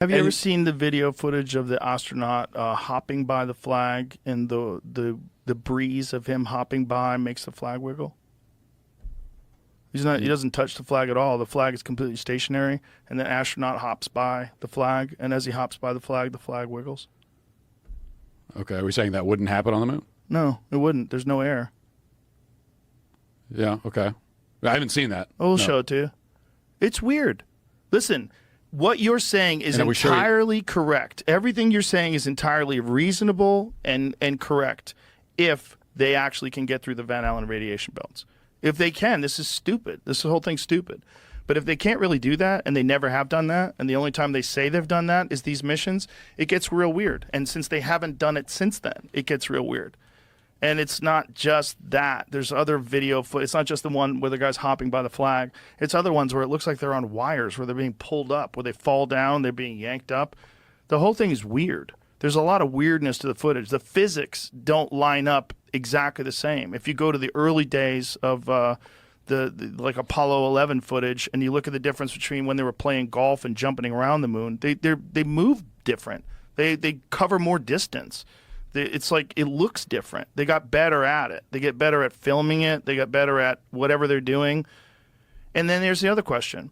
Have you ever seen the video footage of the astronaut hopping by the flag, and the breeze of him hopping by makes the flag wiggle? He doesn't touch the flag at all. The flag is completely stationary, and the astronaut hops by the flag, and as he hops by the flag wiggles. Okay, are we saying that wouldn't happen on the moon? No, it wouldn't. There's no air. Yeah, okay. I haven't seen that. We'll show it to you. It's weird. Listen, what you're saying is entirely correct. Everything you're saying is entirely reasonable and correct if they actually can get through the Van Allen radiation belts. If they can, this is stupid. This whole thing's stupid. But if they can't really do that, and they never have done that, and the only time they say they've done that is these missions, it gets real weird. And since they haven't done it since then, it gets real weird. And it's not just that. There's other video footage. It's not just the one where the guy's hopping by the flag. It's other ones where it looks like they're on wires, where they're being pulled up, where they fall down, they're being yanked up. The whole thing is weird. There's a lot of weirdness to the footage. The physics don't line up exactly the same. If you go to the early days of the like Apollo 11 footage, and you look at the difference between when they were playing golf and jumping around the moon, they move different. They cover more distance. It's like it looks different. They got better at it. They get better at filming it. They got better at whatever they're doing. And then there's the other question.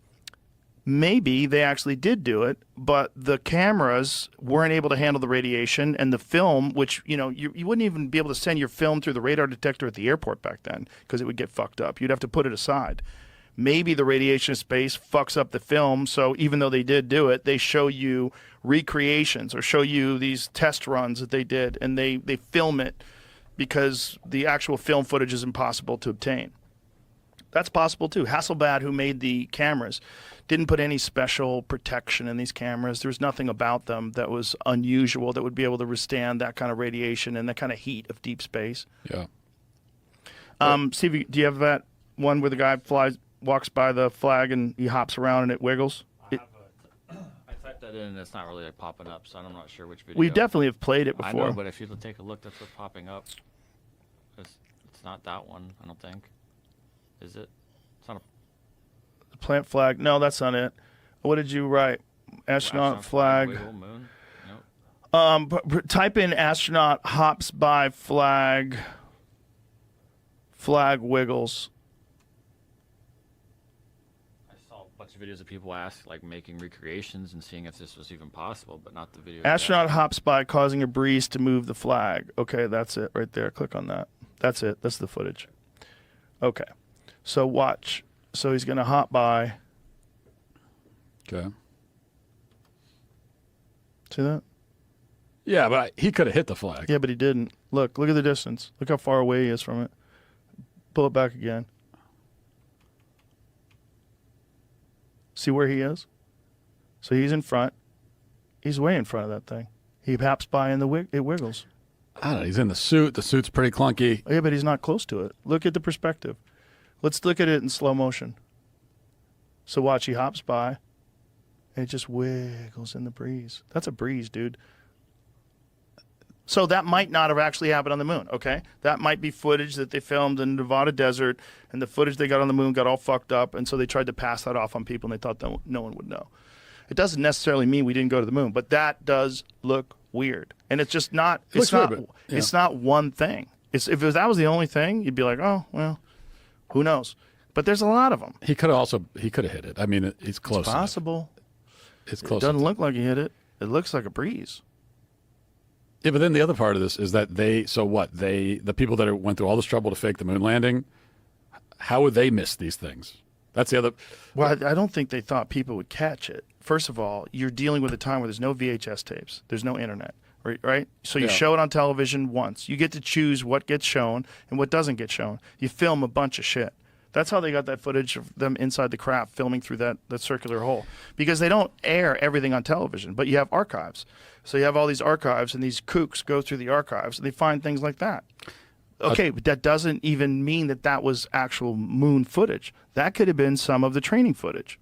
Maybe they actually did do it, but the cameras weren't able to handle the radiation, and the film, which, you wouldn't even be able to send your film through the radar detector at the airport back then because it would get fucked up. You'd have to put it aside. Maybe the radiation space fucks up the film, so even though they did do it, they show you recreations or show you these test runs that they did, and they film it because the actual film footage is impossible to obtain. That's possible too. Hasselblad, who made the cameras, didn't put any special protection in these cameras. There was nothing about them that was unusual that would be able to withstand that kind of radiation and that kind of heat of deep space. Yeah. Stevie, do you have that one where the guy walks by the flag and he hops around and it wiggles? I typed that in and it's not really like popping up, so I'm not sure which video. We definitely have played it before. I know, but if you take a look, that's what's popping up. It's not that one, I don't think. Is it? It's not The plant flag. No, that's not it. What did you write? Astronaut flag. Wiggle, moon? Nope. Type in astronaut hops by flag. Flag wiggles. I saw a bunch of videos of people making recreations and seeing if this was even possible, but not the video. Astronaut hops by, causing a breeze to move the flag. Okay, that's it right there. Click on that. That's it. That's the footage. Okay. So watch. So he's going to hop by. Okay. See that? Yeah, but he could have hit the flag. Yeah, but he didn't. Look at the distance. Look how far away he is from it. Pull it back again. See where he is? So he's in front. He's way in front of that thing. He hops by and it wiggles. I don't know. He's in the suit. The suit's pretty clunky. Yeah, but he's not close to it. Look at the perspective. Let's look at it in slow motion. So watch, he hops by, and it just wiggles in the breeze. That's a breeze, dude. So that might not have actually happened on the moon, okay? That might be footage that they filmed in the Nevada desert, and the footage they got on the moon got all fucked up, and so they tried to pass that off on people, and they thought that no one would know. It doesn't necessarily mean we didn't go to the moon, but that does look weird. And it's just not, it's not one thing. If that was the only thing, you'd be like, oh, well, who knows? But there's a lot of them. He could have hit it. I mean, it's close. It's possible. It's close. It doesn't look like he hit it. It looks like a breeze. Yeah, but then the other part of this is that the people that went through all this trouble to fake the moon landing, how would they miss these things? That's the other. Well, I don't think they thought people would catch it. First of all, you're dealing with a time where there's no VHS tapes. There's no internet, right? So you show it on television once. You get to choose what gets shown and what doesn't get shown. You film a bunch of shit. That's how they got that footage of them inside the craft filming through that circular hole. Because they don't air everything on television, but you have archives. So you have all these archives, and these kooks go through the archives, and they find things like that. Okay, but that doesn't even mean that was actual moon footage. That could have been some of the training footage.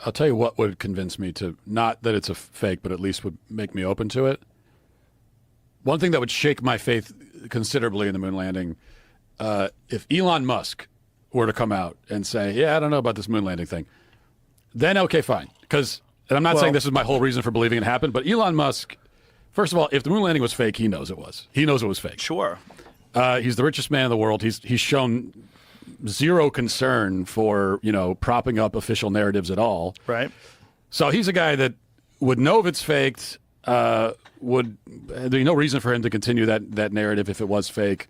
I'll tell you what would convince me to, not that it's a fake, but at least would make me open to it. One thing that would shake my faith considerably in the moon landing, if Elon Musk were to come out and say, yeah, I don't know about this moon landing thing, then okay, fine. Because and I'm not saying this is my whole reason for believing it happened, but Elon Musk, first of all, if the moon landing was fake, he knows it was. He knows it was fake. Sure. He's the richest man in the world. He's shown zero concern for, propping up official narratives at all. Right. So he's a guy that would know if it's faked, there'd be no reason for him to continue that narrative if it was fake.